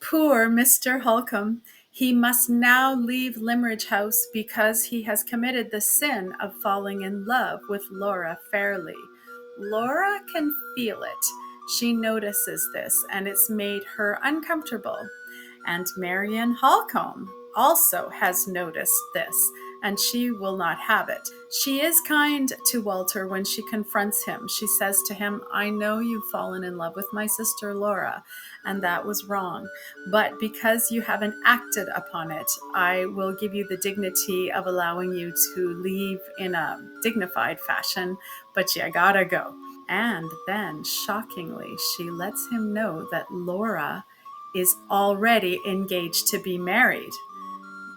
Poor Mr. Holcombe! He must now leave Limmeridge House because he has committed the sin of falling in love with Laura Fairlie. Laura can feel it. She notices this, and it's made her uncomfortable. And Marion Holcombe also has noticed this, and she will not have it. She is kind to Walter when she confronts him. She says to him, "I know you've fallen in love with my sister Laura, and that was wrong. But because you haven't acted upon it, I will give you the dignity of allowing you to leave in a dignified fashion, but you gotta go." And then, shockingly, she lets him know that Laura is already engaged to be married.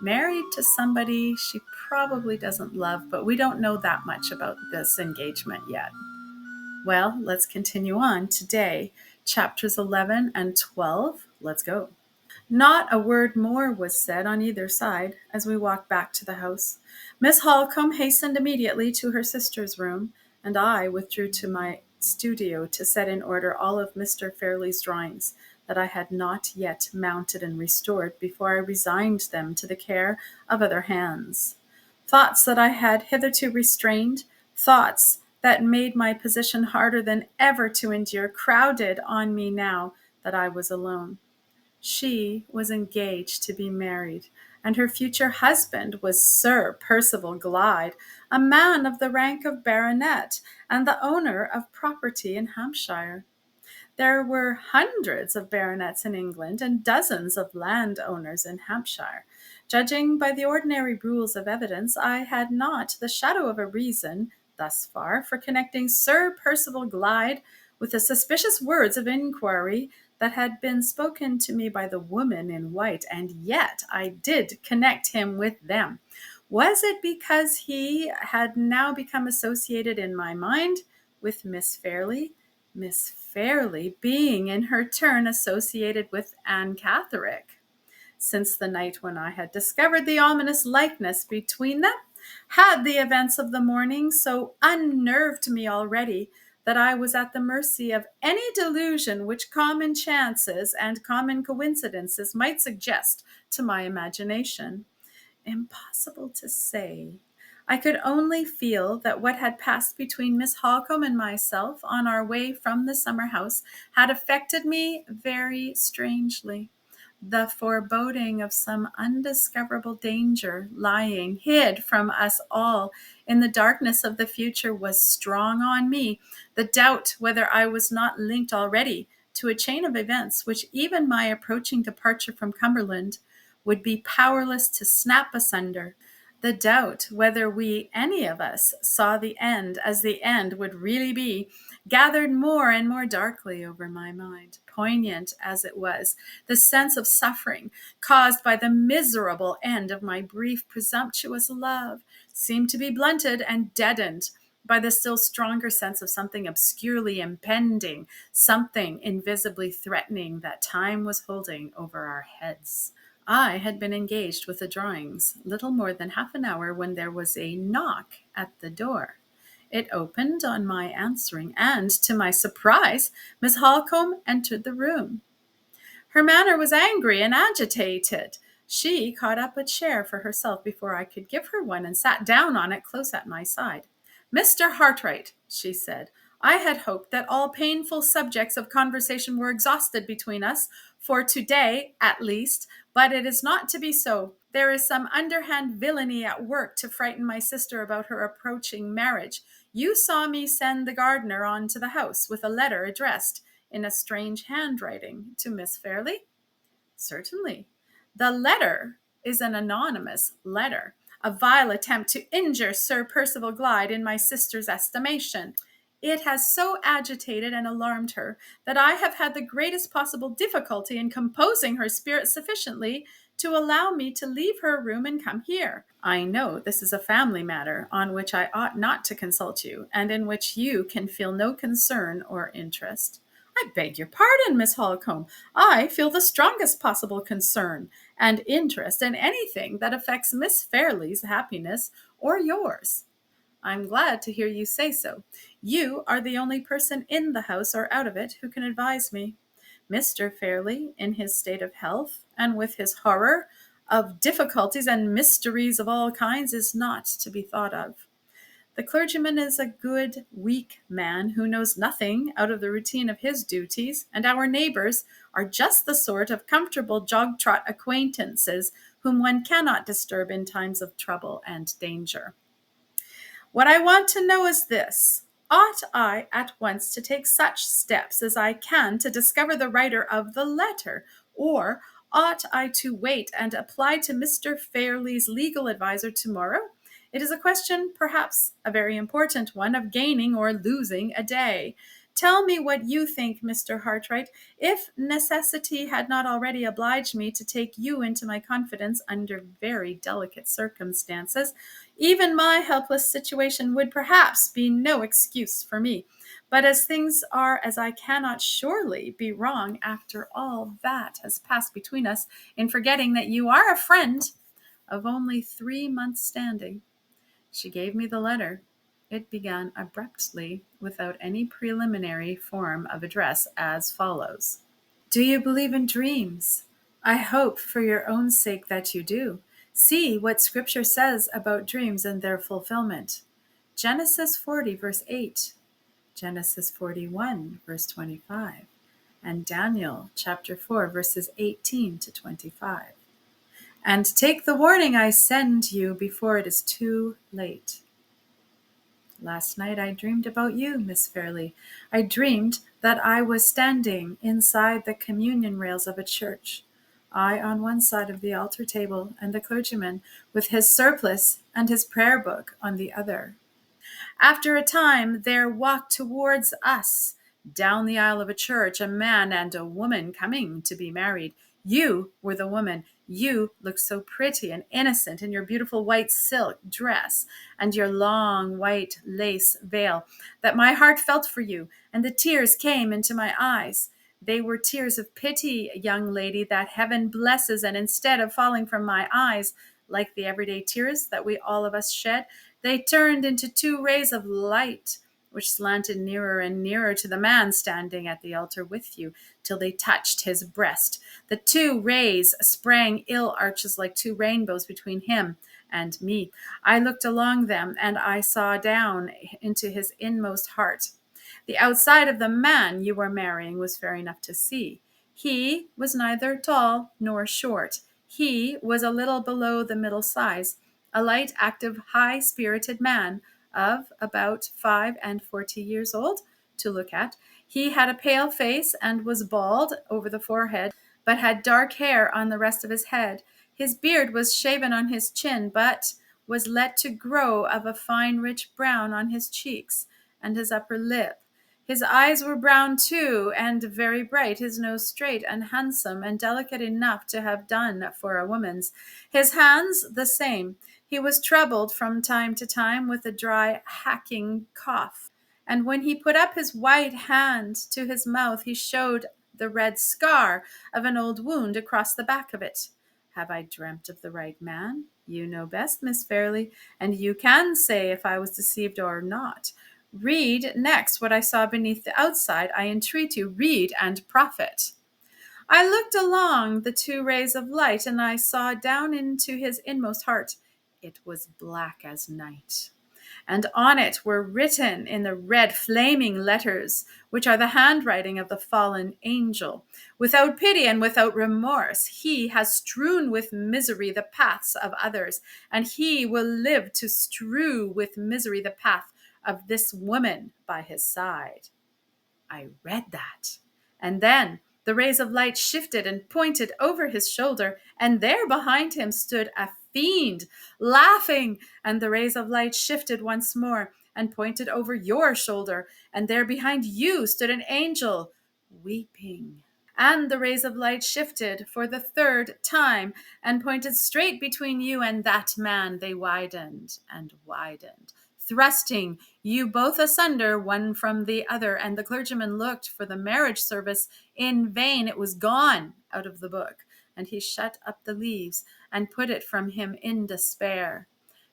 Married to somebody she probably doesn't love, but we don't know that much about this engagement yet. Well, let's continue on today. Chapters 11 and 12. Let's go. Not a word more was said on either side as we walked back to the house. Miss Holcombe hastened immediately to her sister's room, and I withdrew to my studio to set in order all of Mr. Fairlie's drawings that I had not yet mounted and restored before I resigned them to the care of other hands. Thoughts that I had hitherto restrained, thoughts that made my position harder than ever to endure, crowded on me now that I was alone. She was engaged to be married, and her future husband was Sir Percival Glyde, a man of the rank of baronet and the owner of property in Hampshire. There were hundreds of baronets in England and dozens of landowners in Hampshire. Judging by the ordinary rules of evidence, I had not the shadow of a reason, thus far, for connecting Sir Percival Glyde with the suspicious words of inquiry that had been spoken to me by the woman in white, and yet I did connect him with them. Was it because he had now become associated in my mind with Miss Fairlie? Miss Fairlie being in her turn associated with Anne Catherick. Since the night when I had discovered the ominous likeness between them, had the events of the morning so unnerved me already that I was at the mercy of any delusion which common chances and common coincidences might suggest to my imagination. Impossible to say. I could only feel that what had passed between Miss Holcombe and myself on our way from the summer house had affected me very strangely. The foreboding of some undiscoverable danger lying hid from us all in the darkness of the future was strong on me. The doubt whether I was not linked already to a chain of events which even my approaching departure from Cumberland would be powerless to snap asunder. The doubt whether we, any of us, saw the end as the end would really be, gathered more and more darkly over my mind. Poignant as it was, the sense of suffering caused by the miserable end of my brief, presumptuous love seemed to be blunted and deadened by the still stronger sense of something obscurely impending, something invisibly threatening that time was holding over our heads. I had been engaged with the drawings little more than half an hour when there was a knock at the door. It opened on my answering, and to my surprise, Miss Holcombe entered the room. Her manner was angry and agitated. She caught up a chair for herself before I could give her one and sat down on it close at my side. "Mr. Hartright," she said, "I had hoped that all painful subjects of conversation were exhausted between us, for today at least, but it is not to be so. There is some underhand villainy at work to frighten my sister about her approaching marriage. You saw me send the gardener on to the house with a letter addressed in a strange handwriting to Miss Fairlie?" "Certainly." "The letter is an anonymous letter, a vile attempt to injure Sir Percival Glyde in my sister's estimation. It has so agitated and alarmed her that I have had the greatest possible difficulty in composing her spirit sufficiently to allow me to leave her room and come here. I know this is a family matter on which I ought not to consult you, and in which you can feel no concern or interest." "I beg your pardon, Miss Holcombe. I feel the strongest possible concern and interest in anything that affects Miss Fairlie's happiness or yours." "I'm glad to hear you say so. You are the only person in the house or out of it who can advise me. Mr. Fairlie, in his state of health, and with his horror of difficulties and mysteries of all kinds, is not to be thought of. The clergyman is a good, weak man who knows nothing out of the routine of his duties, and our neighbors are just the sort of comfortable jog-trot acquaintances whom one cannot disturb in times of trouble and danger. What I want to know is this: ought I at once to take such steps as I can to discover the writer of the letter, or ought I to wait and apply to Mr. Fairlie's legal adviser tomorrow? It is a question, perhaps a very important one, of gaining or losing a day. Tell me what you think, Mr. Hartright, if necessity had not already obliged me to take you into my confidence under very delicate circumstances. Even my helpless situation would perhaps be no excuse for me. But as things are, as I cannot surely be wrong after all that has passed between us, in forgetting that you are a friend of only 3 months' standing. She gave me the letter. It began abruptly, without any preliminary form of address, as follows: Do you believe in dreams? I hope for your own sake that you do. See what Scripture says about dreams and their fulfillment. Genesis 40, verse 8, Genesis 41, verse 25, and Daniel chapter 4, verses 18 to 25. And take the warning I send you before it is too late. Last night I dreamed about you, Miss Fairlie. I dreamed that I was standing inside the communion rails of a church, I on one side of the altar table, and the clergyman with his surplice and his prayer book on the other. After a time, there walked towards us, down the aisle of a church, a man and a woman coming to be married. You were the woman. You looked so pretty and innocent in your beautiful white silk dress and your long white lace veil that my heart felt for you, and the tears came into my eyes. They were tears of pity, young lady, that heaven blesses, and instead of falling from my eyes, like the everyday tears that we all of us shed, they turned into 2 rays of light, which slanted nearer and nearer to the man standing at the altar with you, till they touched his breast. The 2 rays sprang ill arches like 2 rainbows between him and me. I looked along them, and I saw down into his inmost heart. The outside of the man you were marrying was fair enough to see. He was neither tall nor short. He was a little below the middle size, a light, active, high-spirited man of about 45 years old to look at. He had a pale face and was bald over the forehead, but had dark hair on the rest of his head. His beard was shaven on his chin, but was let to grow of a fine rich brown on his cheeks and his upper lip. His eyes were brown too, and very bright, his nose straight and handsome, and delicate enough to have done for a woman's. His hands the same. He was troubled from time to time with a dry, hacking cough, and when he put up his white hand to his mouth, he showed the red scar of an old wound across the back of it. Have I dreamt of the right man? You know best, Miss Fairlie, and you can say if I was deceived or not. Read next what I saw beneath the outside. I entreat you, read and profit. I looked along the 2 rays of light, and I saw down into his inmost heart. It was black as night, and on it were written in the red flaming letters, which are the handwriting of the fallen angel. Without pity and without remorse, he has strewn with misery the paths of others, and he will live to strew with misery the path of this woman by his side. I read that, and then the rays of light shifted and pointed over his shoulder, and there behind him stood a fiend, laughing, and the rays of light shifted once more and pointed over your shoulder, and there behind you stood an angel, weeping. And the rays of light shifted for the 3rd time and pointed straight between you and that man. They widened and widened, thrusting you both asunder, one from the other, and the clergyman looked for the marriage service in vain. It was gone out of the book, and he shut up the leaves and put it from him in despair.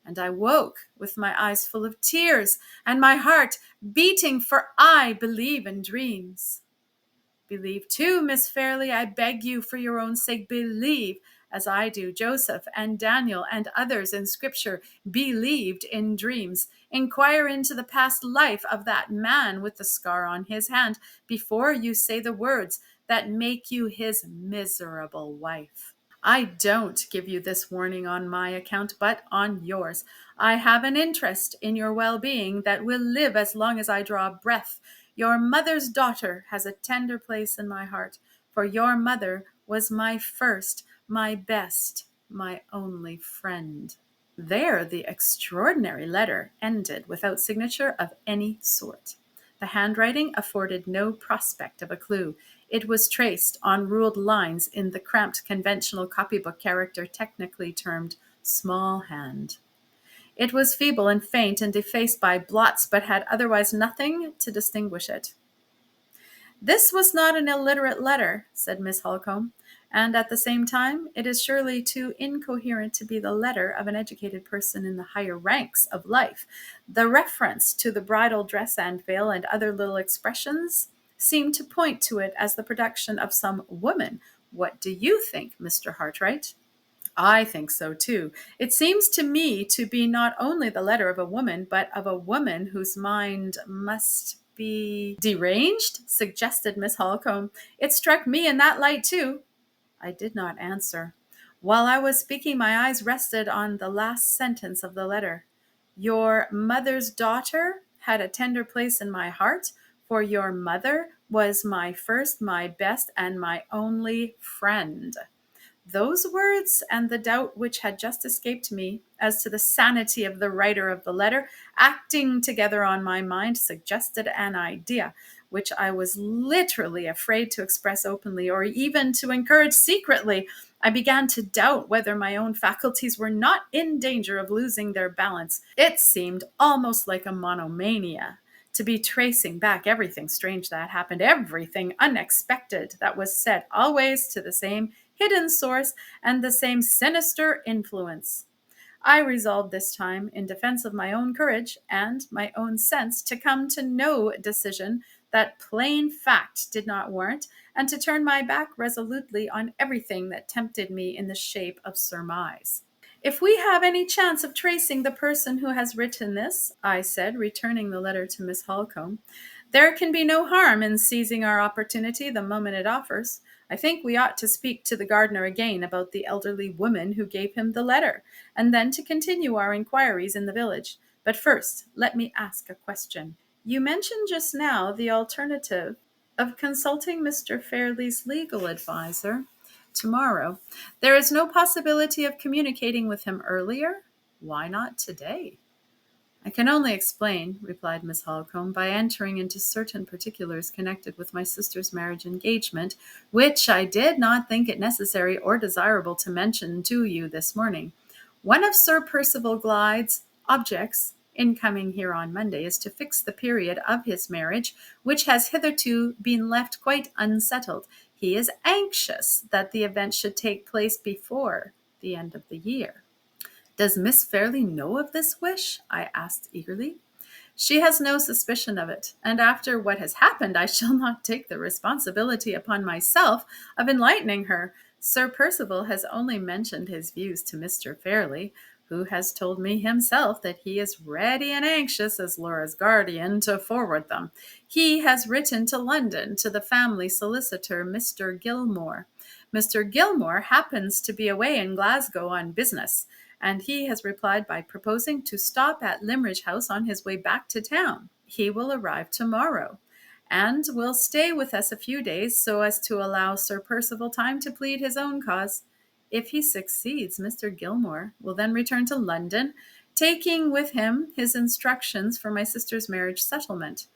And I woke with my eyes full of tears and my heart beating, for I believe in dreams. Believe too, Miss Fairlie, I beg you for your own sake, believe, as I do. Joseph and Daniel and others in Scripture believed in dreams. Inquire into the past life of that man with the scar on his hand before you say the words that make you his miserable wife. I don't give you this warning on my account, but on yours. I have an interest in your well-being that will live as long as I draw breath. Your mother's daughter has a tender place in my heart, for your mother was my first, my best, my only friend. There the extraordinary letter ended without signature of any sort. The handwriting afforded no prospect of a clue. It was traced on ruled lines in the cramped conventional copybook character technically termed small hand. It was feeble and faint and defaced by blots, but had otherwise nothing to distinguish it. This was not an illiterate letter, said Miss Holcombe, and at the same time it is surely too incoherent to be the letter of an educated person in the higher ranks of life. The reference to the bridal dress and veil and other little expressions seemed to point to it as the production of some woman. What do you think, Mr. Hartright? I think so too. It seems to me to be not only the letter of a woman, but of a woman whose mind must be deranged, suggested Miss Holcombe. It struck me in that light too. I did not answer. While I was speaking, my eyes rested on the last sentence of the letter. Your mother's daughter had a tender place in my heart, for your mother was my first, my best, and my only friend. Those words and the doubt which had just escaped me as to the sanity of the writer of the letter, acting together on my mind, suggested an idea which I was literally afraid to express openly or even to encourage secretly. I began to doubt whether my own faculties were not in danger of losing their balance. It seemed almost like a monomania to be tracing back everything strange that happened, everything unexpected that was said, always to the same hidden source and the same sinister influence. I resolved this time, in defense of my own courage and my own sense, to come to no decision that plain fact did not warrant, and to turn my back resolutely on everything that tempted me in the shape of surmise. If we have any chance of tracing the person who has written this, I said, returning the letter to Miss Holcombe, there can be no harm in seizing our opportunity the moment it offers. I think we ought to speak to the gardener again about the elderly woman who gave him the letter, and then to continue our inquiries in the village. But first, let me ask a question. You mentioned just now the alternative of consulting Mr. Fairlie's legal adviser tomorrow. There is no possibility of communicating with him earlier? Why not today? I can only explain, replied Miss Holcombe, by entering into certain particulars connected with my sister's marriage engagement, which I did not think it necessary or desirable to mention to you this morning. One of Sir Percival Glyde's objects in coming here on Monday is to fix the period of his marriage, which has hitherto been left quite unsettled. He is anxious that the event should take place before the end of the year. Does Miss Fairlie know of this wish? I asked eagerly. She has no suspicion of it, and after what has happened, I shall not take the responsibility upon myself of enlightening her. Sir Percival has only mentioned his views to Mr. Fairlie, who has told me himself that he is ready and anxious, as Laura's guardian, to forward them. He has written to London to the family solicitor, Mr. Gilmore. Mr. Gilmore happens to be away in Glasgow on business, and he has replied by proposing to stop at Limmeridge House on his way back to town. He will arrive tomorrow, and will stay with us a few days so as to allow Sir Percival time to plead his own cause. If he succeeds, Mr. Gilmore will then return to London, taking with him his instructions for my sister's marriage settlement.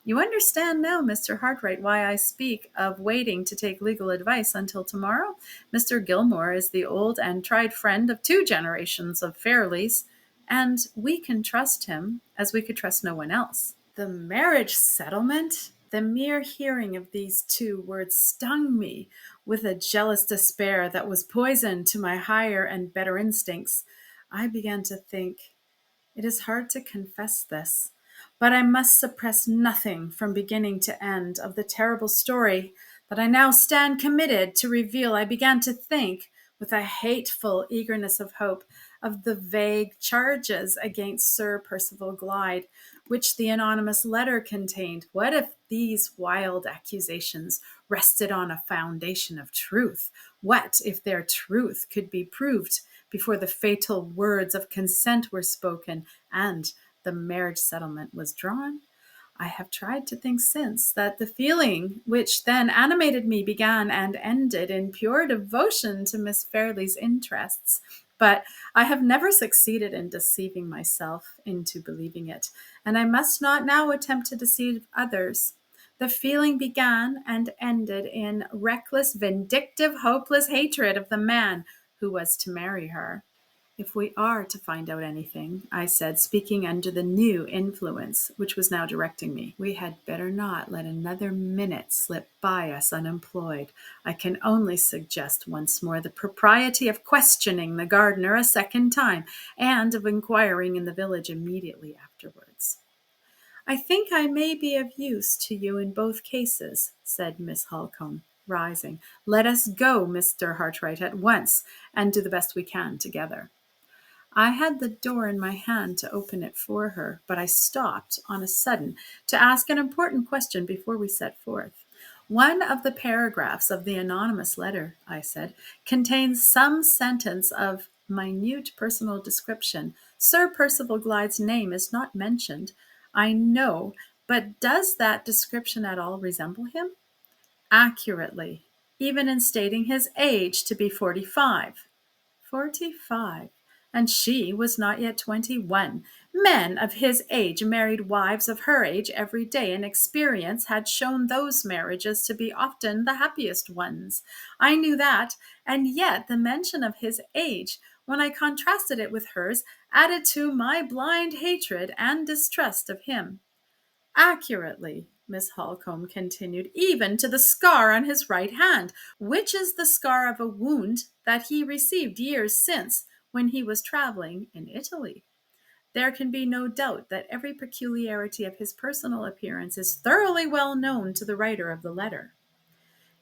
You understand now, Mr. Hartright, why I speak of waiting to take legal advice until tomorrow? Mr. Gilmore is the old and tried friend of 2 generations of Fairlies, and we can trust him as we could trust no one else. The marriage settlement? The mere hearing of these 2 words stung me with a jealous despair that was poison to my higher and better instincts. I began to think, it is hard to confess this, but I must suppress nothing from beginning to end of the terrible story But I now stand committed to reveal. I began to think, with a hateful eagerness of hope, of the vague charges against Sir Percival Glyde, which the anonymous letter contained. What if these wild accusations rested on a foundation of truth? What if their truth could be proved before the fatal words of consent were spoken and the marriage settlement was drawn? I have tried to think since that the feeling which then animated me began and ended in pure devotion to Miss Fairlie's interests, but I have never succeeded in deceiving myself into believing it, and I must not now attempt to deceive others. The feeling began and ended in reckless, vindictive, hopeless hatred of the man who was to marry her. If we are to find out anything, I said, speaking under the new influence which was now directing me, we had better not let another minute slip by us unemployed. I can only suggest once more the propriety of questioning the gardener a second time, and of inquiring in the village immediately afterwards. I think I may be of use to you in both cases, said Miss Holcombe, rising. Let us go, Mr. Hartright, at once, and do the best we can together. I had the door in my hand to open it for her, but I stopped on a sudden to ask an important question before we set forth. One of the paragraphs of the anonymous letter, I said, contains some sentence of minute personal description. Sir Percival Glyde's name is not mentioned, I know, but does that description at all resemble him? Accurately, even in stating his age to be 45. 45. And she was not yet 21. Men of his age married wives of her age every day, and experience had shown those marriages to be often the happiest ones. I knew that, and yet the mention of his age, when I contrasted it with hers, added to my blind hatred and distrust of him. Accurately, Miss Holcombe continued, even to the scar on his right hand, which is the scar of a wound that he received years since when he was traveling in Italy. There can be no doubt that every peculiarity of his personal appearance is thoroughly well known to the writer of the letter.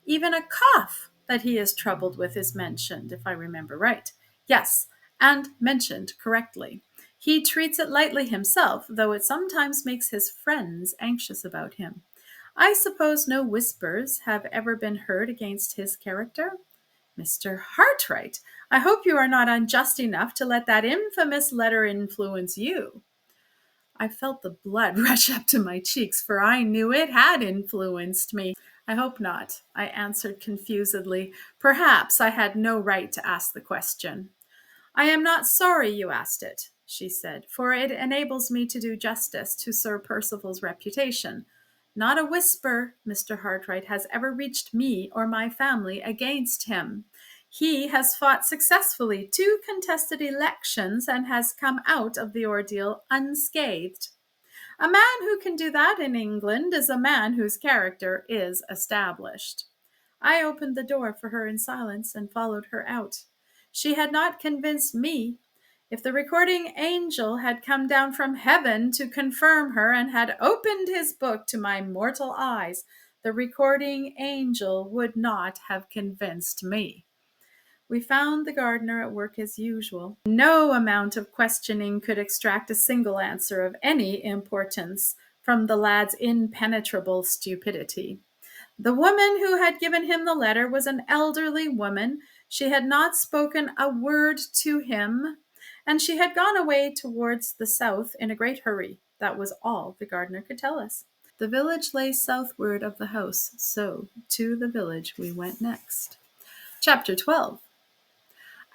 Even a cough that he is troubled with is mentioned, if I remember right. Yes, and mentioned correctly. He treats it lightly himself, though it sometimes makes his friends anxious about him. I suppose no whispers have ever been heard against his character? Mr. Hartright, I hope you are not unjust enough to let that infamous letter influence you. I felt the blood rush up to my cheeks, for I knew it had influenced me. I hope not, I answered confusedly. Perhaps I had no right to ask the question. I am not sorry you asked it, she said, for it enables me to do justice to Sir Percival's reputation. Not a whisper, Mr. Hartright, has ever reached me or my family against him. He has fought successfully 2 contested elections and has come out of the ordeal unscathed. A man who can do that in England is a man whose character is established. I opened the door for her in silence and followed her out. She had not convinced me. If the recording angel had come down from heaven to confirm her and had opened his book to my mortal eyes, the recording angel would not have convinced me. We found the gardener at work as usual. No amount of questioning could extract a single answer of any importance from the lad's impenetrable stupidity. The woman who had given him the letter was an elderly woman. She had not spoken a word to him, and she had gone away towards the south in a great hurry. That was all the gardener could tell us. The village lay southward of the house, so to the village we went next. Chapter 12.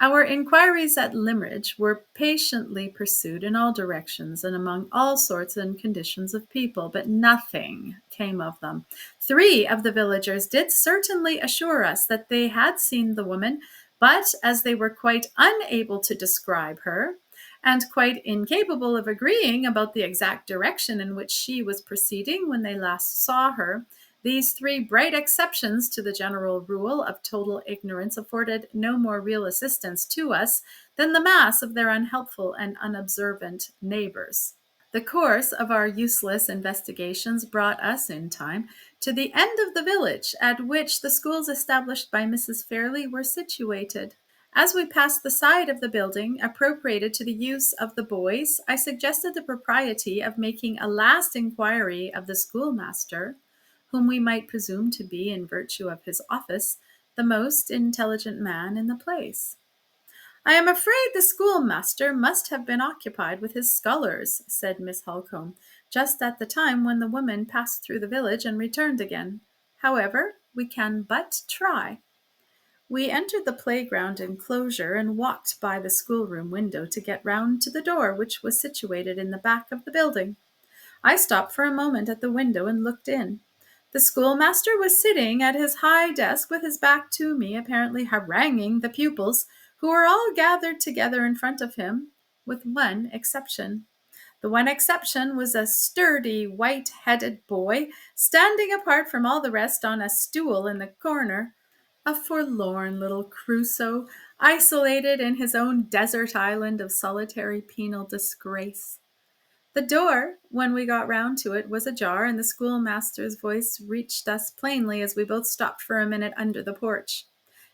Our inquiries at Limmeridge were patiently pursued in all directions and among all sorts and conditions of people, but nothing came of them. 3 of the villagers did certainly assure us that they had seen the woman, but as they were quite unable to describe her, and quite incapable of agreeing about the exact direction in which she was proceeding when they last saw her, these 3 bright exceptions to the general rule of total ignorance afforded no more real assistance to us than the mass of their unhelpful and unobservant neighbors. The course of our useless investigations brought us, in time, to the end of the village at which the schools established by Mrs. Fairlie were situated. As we passed the side of the building appropriated to the use of the boys, I suggested the propriety of making a last inquiry of the schoolmaster, whom we might presume to be, in virtue of his office, the most intelligent man in the place. "I am afraid the schoolmaster must have been occupied with his scholars," said Miss Holcombe, just at the time when the woman passed through the village and returned again. "However, we can but try." We entered the playground enclosure and walked by the schoolroom window to get round to the door, which was situated in the back of the building. I stopped for a moment at the window and looked in. The schoolmaster was sitting at his high desk with his back to me, apparently haranguing the pupils, who were all gathered together in front of him, with one exception. The one exception was a sturdy, white-headed boy, standing apart from all the rest on a stool in the corner. A forlorn little Crusoe, isolated in his own desert island of solitary penal disgrace. The door, when we got round to it, was ajar, and the schoolmaster's voice reached us plainly as we both stopped for a minute under the porch.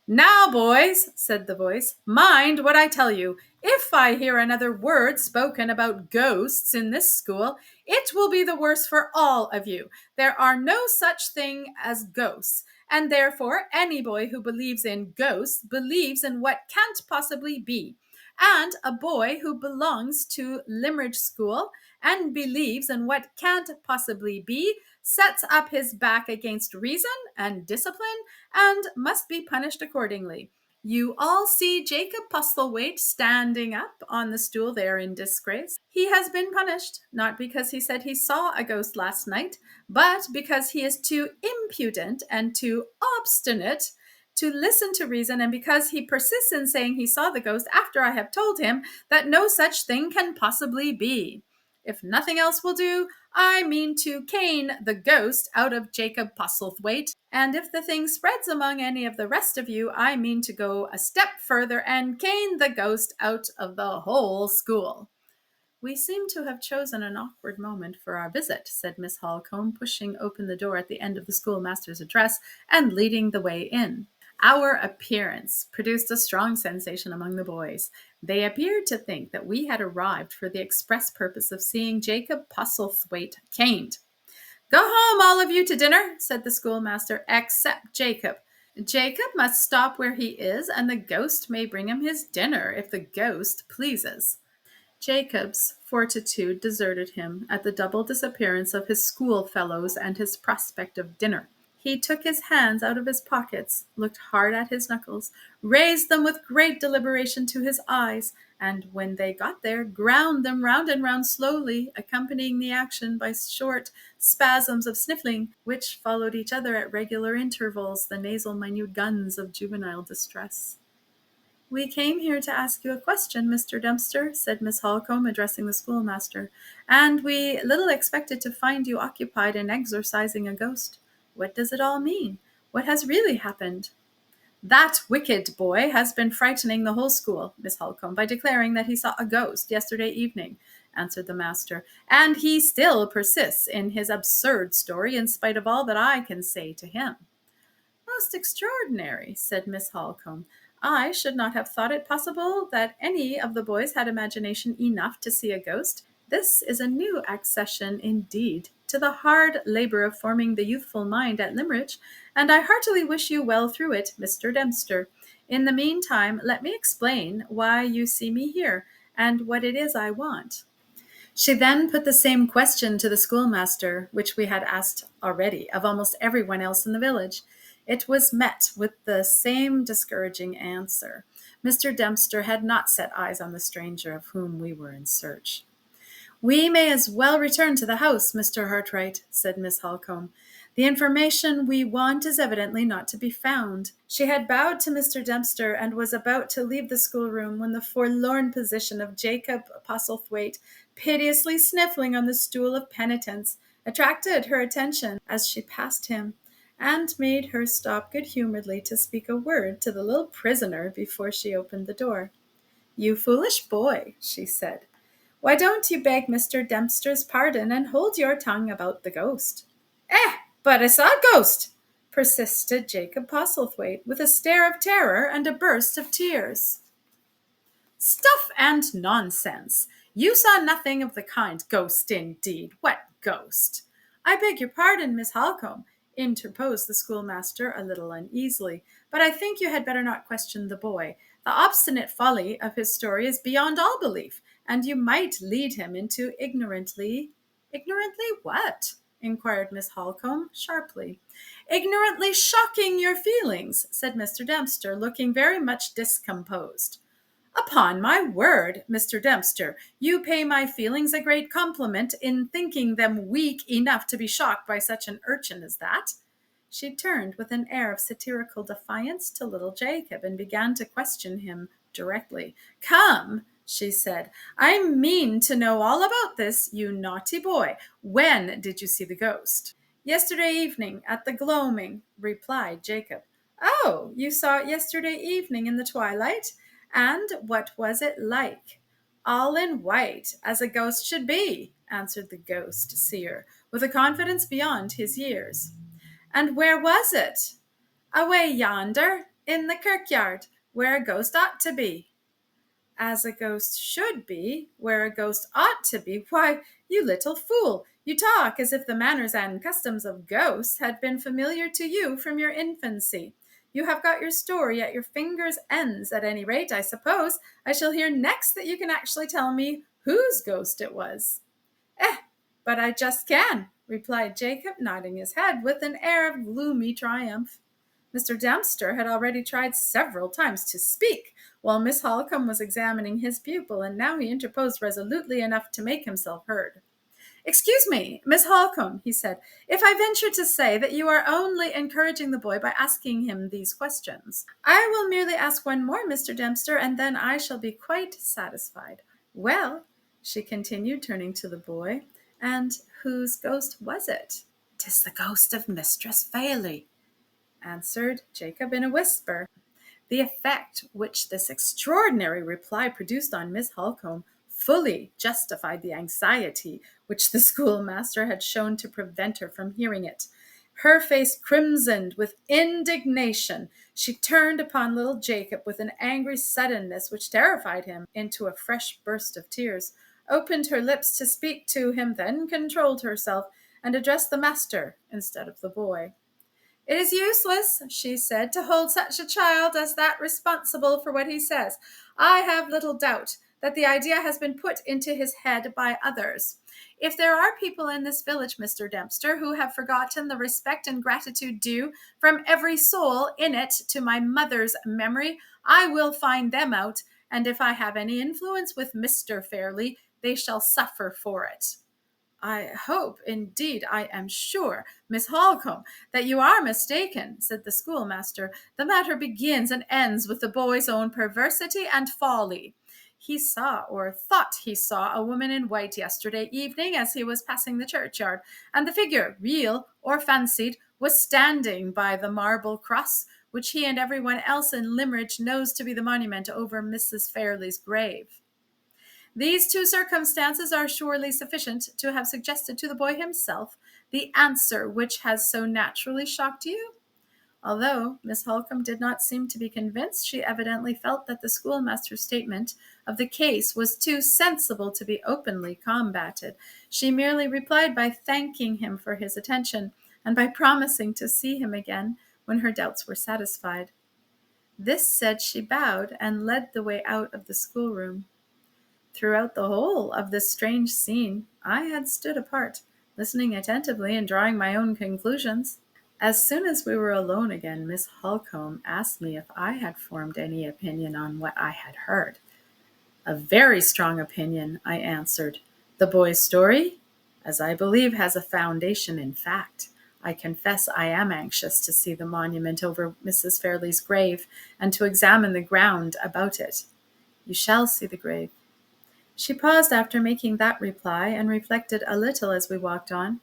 "Now, boys," said the voice, "mind what I tell you. If I hear another word spoken about ghosts in this school, it will be the worse for all of you. There are no such thing as ghosts, and therefore any boy who believes in ghosts believes in what can't possibly be. And a boy who belongs to Limmeridge School and believes in what can't possibly be sets up his back against reason and discipline and must be punished accordingly. You all see Jacob Postlethwaite standing up on the stool there in disgrace. He has been punished, not because he said he saw a ghost last night, but because he is too impudent and too obstinate to listen to reason, and because he persists in saying he saw the ghost after I have told him that no such thing can possibly be. If nothing else will do, I mean to cane the ghost out of Jacob Postlethwaite, and if the thing spreads among any of the rest of you, I mean to go a step further and cane the ghost out of the whole school." "We seem to have chosen an awkward moment for our visit," said Miss Holcombe, pushing open the door at the end of the schoolmaster's address and leading the way in. Our appearance produced a strong sensation among the boys. They appeared to think that we had arrived for the express purpose of seeing Jacob Postlethwaite caned. "Go home, all of you, to dinner," said the schoolmaster, "except Jacob. Jacob must stop where he is, and the ghost may bring him his dinner, if the ghost pleases." Jacob's fortitude deserted him at the double disappearance of his schoolfellows and his prospect of dinner. He took his hands out of his pockets, looked hard at his knuckles, raised them with great deliberation to his eyes, and when they got there, ground them round and round slowly, accompanying the action by short spasms of sniffling, which followed each other at regular intervals, the nasal minute guns of juvenile distress. "We came here to ask you a question, Mr. Dempster," said Miss Holcombe, addressing the schoolmaster, "and we little expected to find you occupied in exorcising a ghost. What does it all mean? What has really happened?" "That wicked boy has been frightening the whole school, Miss Holcombe, by declaring that he saw a ghost yesterday evening," answered the master, "and he still persists in his absurd story in spite of all that I can say to him." "Most extraordinary," said Miss Holcombe. "I should not have thought it possible that any of the boys had imagination enough to see a ghost. This is a new accession, indeed, to the hard labor of forming the youthful mind at Limmeridge, and I heartily wish you well through it, Mr. Dempster. In the meantime, let me explain why you see me here, and what it is I want." She then put the same question to the schoolmaster, which we had asked already of almost everyone else in the village. It was met with the same discouraging answer. Mr. Dempster had not set eyes on the stranger of whom we were in search. "We may as well return to the house, Mr. Hartwright," said Miss Holcombe. "The information we want is evidently not to be found." She had bowed to Mr. Dempster and was about to leave the schoolroom when the forlorn position of Jacob Postlethwaite, piteously sniffling on the stool of penitence, attracted her attention as she passed him, and made her stop good-humoredly to speak a word to the little prisoner before she opened the door. "You foolish boy," she said. Why don't you beg Mr. Dempster's pardon and hold your tongue about the ghost? But I saw a ghost, persisted Jacob Postlethwaite, with a stare of terror and a burst of tears. Stuff and nonsense! You saw nothing of the kind. Ghost, indeed! What ghost? I beg your pardon, Miss Holcombe, interposed the schoolmaster a little uneasily, but I think you had better not question the boy. The obstinate folly of his story is beyond all belief, and you might lead him into ignorantly what? Inquired Miss Holcombe sharply. Ignorantly shocking your feelings, said Mr. Dempster, looking very much discomposed. Upon my word, Mr. Dempster, you pay my feelings a great compliment in thinking them weak enough to be shocked by such an urchin as that. She turned with an air of satirical defiance to little Jacob and began to question him directly. Come, she said, I mean to know all about this, you naughty boy. When did you see the ghost? Yesterday evening at the gloaming, replied Jacob. Oh, you saw it yesterday evening in the twilight? And what was it like? All in white, as a ghost should be, answered the ghost seer, with a confidence beyond his years. And where was it? Away yonder, in the kirkyard, where a ghost ought to be. As a ghost should be, where a ghost ought to be. Why, you little fool, you talk as if the manners and customs of ghosts had been familiar to you from your infancy. You have got your story at your fingers' ends, at any rate. I suppose I shall hear next that you can actually tell me whose ghost it was. But I just can, replied Jacob, nodding his head with an air of gloomy triumph. Mr. Dempster had already tried several times to speak, while Miss Holcombe was examining his pupil, and now he interposed resolutely enough to make himself heard. Excuse me, Miss Holcombe, he said, if I venture to say that you are only encouraging the boy by asking him these questions. I will merely ask one more, Mr. Dempster, and then I shall be quite satisfied. Well, she continued, turning to the boy, and whose ghost was it? 'Tis the ghost of Mistress Fairlie, answered Jacob in a whisper. The effect which this extraordinary reply produced on Miss Holcombe fully justified the anxiety which the schoolmaster had shown to prevent her from hearing it. Her face crimsoned with indignation. She turned upon little Jacob with an angry suddenness which terrified him into a fresh burst of tears, opened her lips to speak to him, then controlled herself, and addressed the master instead of the boy. It is useless, she said, to hold such a child as that responsible for what he says. I have little doubt that the idea has been put into his head by others. If there are people in this village, Mr. Dempster, who have forgotten the respect and gratitude due from every soul in it to my mother's memory, I will find them out, and if I have any influence with Mr. Fairlie, they shall suffer for it. I hope, indeed, I am sure, Miss Holcombe, that you are mistaken, said the schoolmaster. The matter begins and ends with the boy's own perversity and folly. He saw, or thought he saw, a woman in white yesterday evening as he was passing the churchyard, and the figure, real or fancied, was standing by the marble cross, which he and everyone else in Limmeridge knows to be the monument over Mrs. Fairlie's grave. These two circumstances are surely sufficient to have suggested to the boy himself the answer which has so naturally shocked you? Although Miss Holcombe did not seem to be convinced, she evidently felt that the schoolmaster's statement of the case was too sensible to be openly combated. She merely replied by thanking him for his attention, and by promising to see him again when her doubts were satisfied. This said, she bowed and led the way out of the schoolroom. Throughout the whole of this strange scene, I had stood apart, listening attentively and drawing my own conclusions. As soon as we were alone again, Miss Holcombe asked me if I had formed any opinion on what I had heard. A very strong opinion, I answered. The boy's story, as I believe, has a foundation in fact. I confess I am anxious to see the monument over Mrs. Fairlie's grave and to examine the ground about it. You shall see the grave. She paused after making that reply and reflected a little as we walked on.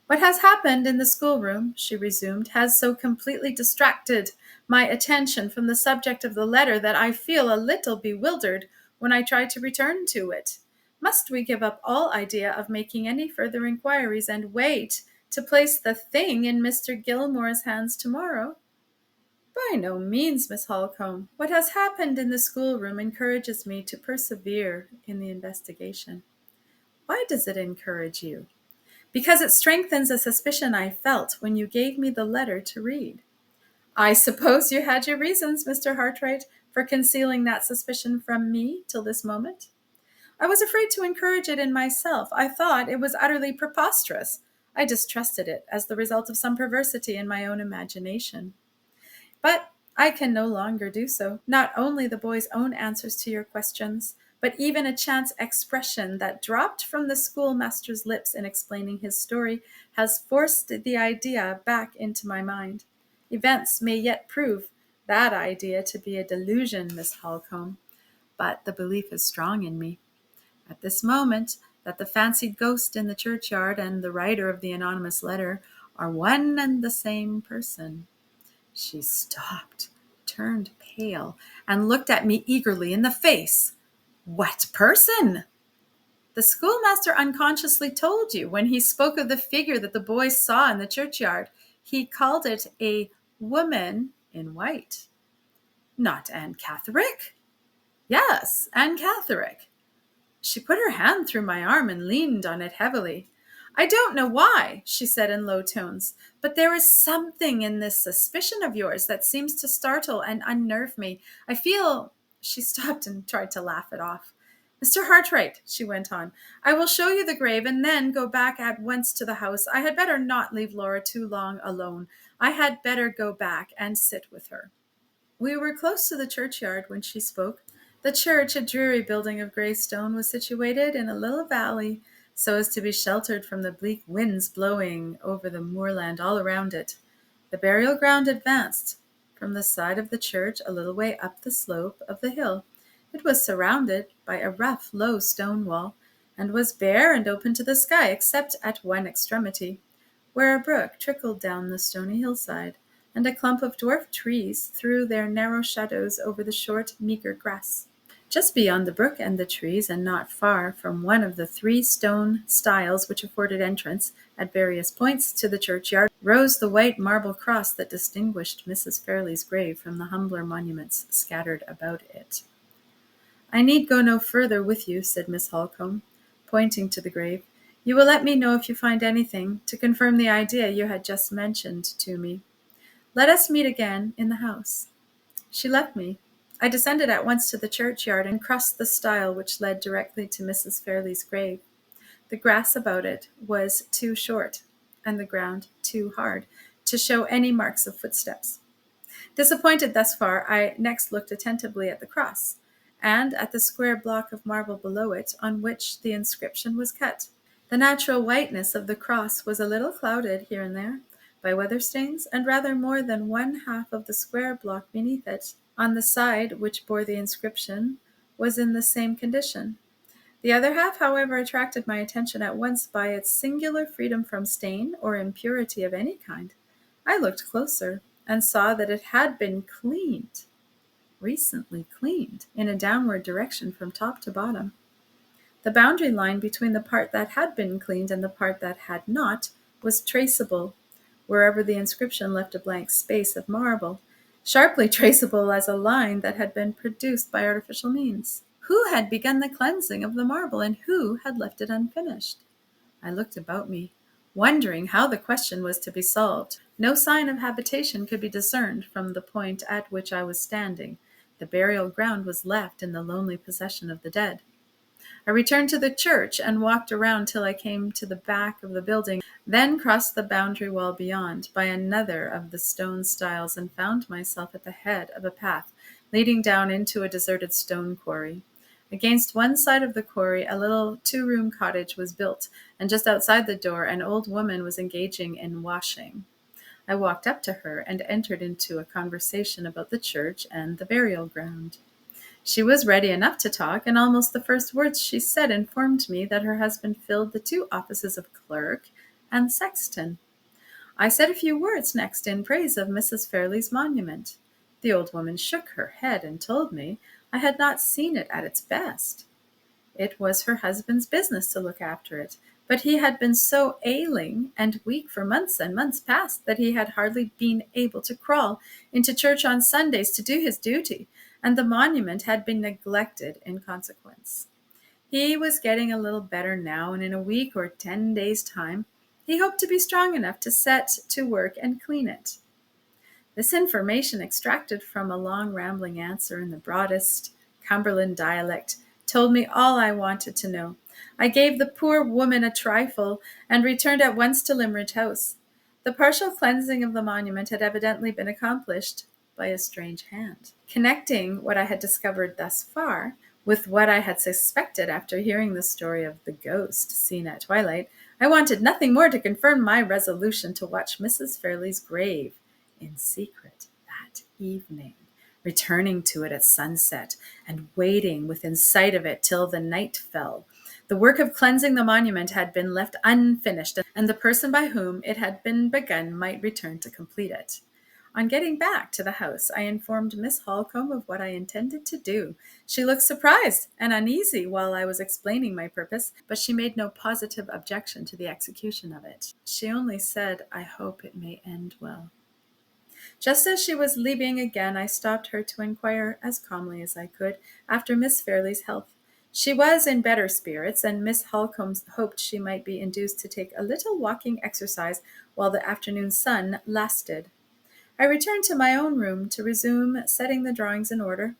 What has happened in the schoolroom, she resumed, has so completely distracted my attention from the subject of the letter that I feel a little bewildered when I try to return to it. Must we give up all idea of making any further inquiries and wait to place the thing in Mr. Gilmore's hands tomorrow? By no means, Miss Holcombe. What has happened in the schoolroom encourages me to persevere in the investigation. Why does it encourage you? Because it strengthens a suspicion I felt when you gave me the letter to read. I suppose you had your reasons, Mr. Hartwright, for concealing that suspicion from me till this moment. I was afraid to encourage it in myself. I thought it was utterly preposterous. I distrusted it as the result of some perversity in my own imagination. But I can no longer do so. Not only the boy's own answers to your questions, but even a chance expression that dropped from the schoolmaster's lips in explaining his story has forced the idea back into my mind. Events may yet prove that idea to be a delusion, Miss Holcombe, but the belief is strong in me at this moment that the fancied ghost in the churchyard and the writer of the anonymous letter are one and the same person. She stopped, turned pale, and looked at me eagerly in the face. What person? The schoolmaster unconsciously told you when he spoke of the figure that the boy saw in the churchyard. He called it a woman in white. Not Anne Catherick? Yes, Anne Catherick. She put her hand through my arm and leaned on it heavily. I don't know why, she said in low tones, but there is something in this suspicion of yours that seems to startle and unnerve me. I feel... She stopped and tried to laugh it off. Mr. Hartwright, she went on, I will show you the grave and then go back at once to the house. I had better not leave Laura too long alone. I had better go back and sit with her. We were close to the churchyard when she spoke. The church, a dreary building of grey stone, was situated in a little valley, so as to be sheltered from the bleak winds blowing over the moorland all around it. The burial ground advanced from the side of the church a little way up the slope of the hill. It was surrounded by a rough, low stone wall, and was bare and open to the sky, except at one extremity, where a brook trickled down the stony hillside, and a clump of dwarf trees threw their narrow shadows over the short, meagre grass. Just beyond the brook and the trees, and not far from one of the 3 stone stiles which afforded entrance, at various points, to the churchyard, rose the white marble cross that distinguished Mrs. Fairlie's grave from the humbler monuments scattered about it. I need go no further with you, said Miss Holcombe, pointing to the grave. You will let me know if you find anything to confirm the idea you had just mentioned to me. Let us meet again in the house. She left me. I descended at once to the churchyard and crossed the stile which led directly to Mrs. Fairlie's grave. The grass about it was too short, and the ground too hard, to show any marks of footsteps. Disappointed thus far, I next looked attentively at the cross, and at the square block of marble below it, on which the inscription was cut. The natural whiteness of the cross was a little clouded here and there by weather stains, and rather more than one half of the square block beneath it, on the side which bore the inscription, was in the same condition. The other half, however, attracted my attention at once by its singular freedom from stain or impurity of any kind. I looked closer, and saw that it had been cleaned, recently cleaned, in a downward direction from top to bottom. The boundary line between the part that had been cleaned and the part that had not was traceable, wherever the inscription left a blank space of marble, sharply traceable as a line that had been produced by artificial means. Who had begun the cleansing of the marble, and who had left it unfinished? I looked about me, wondering how the question was to be solved. No sign of habitation could be discerned from the point at which I was standing. The burial ground was left in the lonely possession of the dead. I returned to the church and walked around till I came to the back of the building, then crossed the boundary wall beyond by another of the stone stiles, and found myself at the head of a path leading down into a deserted stone quarry. Against one side of the quarry a little 2-room cottage was built, and just outside the door an old woman was engaging in washing. I walked up to her and entered into a conversation about the church and the burial ground. She was ready enough to talk, and almost the first words she said informed me that her husband filled the 2 offices of clerk and sexton. I said a few words next in praise of Mrs. Fairlie's monument. The old woman shook her head and told me I had not seen it at its best. It was her husband's business to look after it, but he had been so ailing and weak for months and months past that he had hardly been able to crawl into church on Sundays to do his duty, and the monument had been neglected in consequence. He was getting a little better now, and in a week or 10 days' time, he hoped to be strong enough to set to work and clean it. This information, extracted from a long rambling answer in the broadest Cumberland dialect, told me all I wanted to know. I gave the poor woman a trifle and returned at once to Limmeridge House. The partial cleansing of the monument had evidently been accomplished by a strange hand. Connecting what I had discovered thus far with what I had suspected after hearing the story of the ghost seen at twilight, I wanted nothing more to confirm my resolution to watch Mrs. Fairlie's grave in secret that evening, returning to it at sunset and waiting within sight of it till the night fell. The work of cleansing the monument had been left unfinished, and the person by whom it had been begun might return to complete it. On getting back to the house, I informed Miss Holcombe of what I intended to do. She looked surprised and uneasy while I was explaining my purpose, but she made no positive objection to the execution of it. She only said, "I hope it may end well." Just as she was leaving again, I stopped her to inquire, as calmly as I could, after Miss Fairlie's health. She was in better spirits, and Miss Holcombe hoped she might be induced to take a little walking exercise while the afternoon sun lasted. I returned to my own room to resume setting the drawings in order.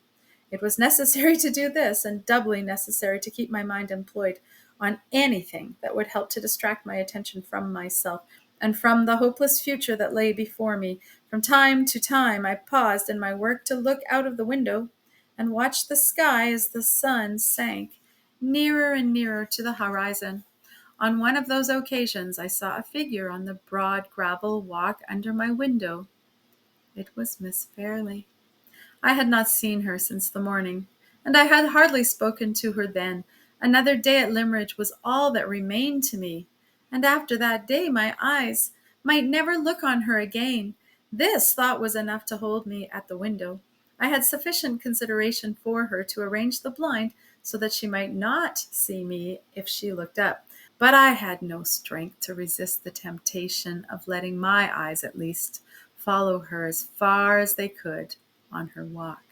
It was necessary to do this, and doubly necessary to keep my mind employed on anything that would help to distract my attention from myself and from the hopeless future that lay before me. From time to time I paused in my work to look out of the window and watch the sky as the sun sank nearer and nearer to the horizon. On one of those occasions I saw a figure on the broad gravel walk under my window. It was Miss Fairlie. I had not seen her since the morning, and I had hardly spoken to her then. Another day at Limmeridge was all that remained to me, and after that day my eyes might never look on her again. This thought was enough to hold me at the window. I had sufficient consideration for her to arrange the blind so that she might not see me if she looked up, but I had no strength to resist the temptation of letting my eyes, at least, follow her as far as they could on her walk.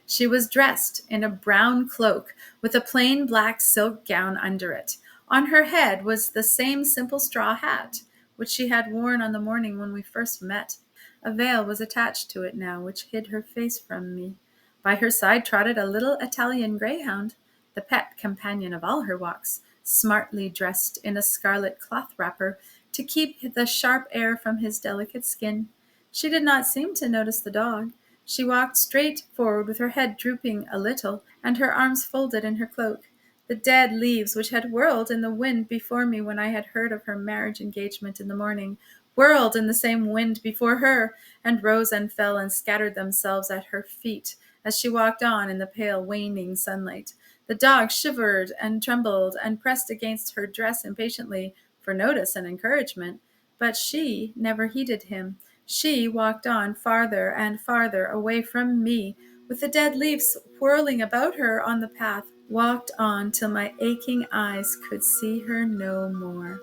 She was dressed in a brown cloak with a plain black silk gown under it. On her head was the same simple straw hat which she had worn on the morning when we first met. A veil was attached to it now, which hid her face from me. By her side trotted a little Italian greyhound, the pet companion of all her walks, smartly dressed in a scarlet cloth wrapper to keep the sharp air from his delicate skin. She did not seem to notice the dog. She walked straight forward with her head drooping a little and her arms folded in her cloak. The dead leaves which had whirled in the wind before me when I had heard of her marriage engagement in the morning, whirled in the same wind before her, and rose and fell and scattered themselves at her feet as she walked on in the pale waning sunlight. The dog shivered and trembled and pressed against her dress impatiently for notice and encouragement, but she never heeded him. She walked on farther and farther away from me, with the dead leaves whirling about her on the path, walked on till my aching eyes could see her no more,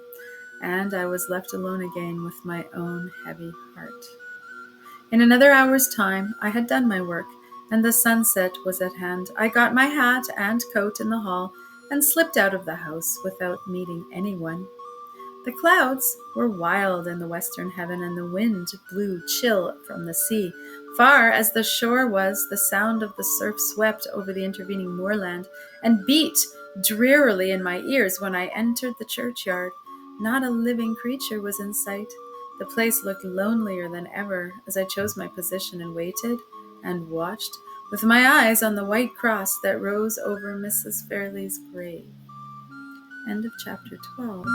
and I was left alone again with my own heavy heart. In another hour's time I had done my work, and the sunset was at hand. I got my hat and coat in the hall, and slipped out of the house without meeting anyone. The clouds were wild in the western heaven, and the wind blew chill from the sea. Far as the shore was, the sound of the surf swept over the intervening moorland, and beat drearily in my ears when I entered the churchyard. Not a living creature was in sight. The place looked lonelier than ever as I chose my position and waited and watched, with my eyes on the white cross that rose over Mrs. Fairlie's grave. End of chapter 12.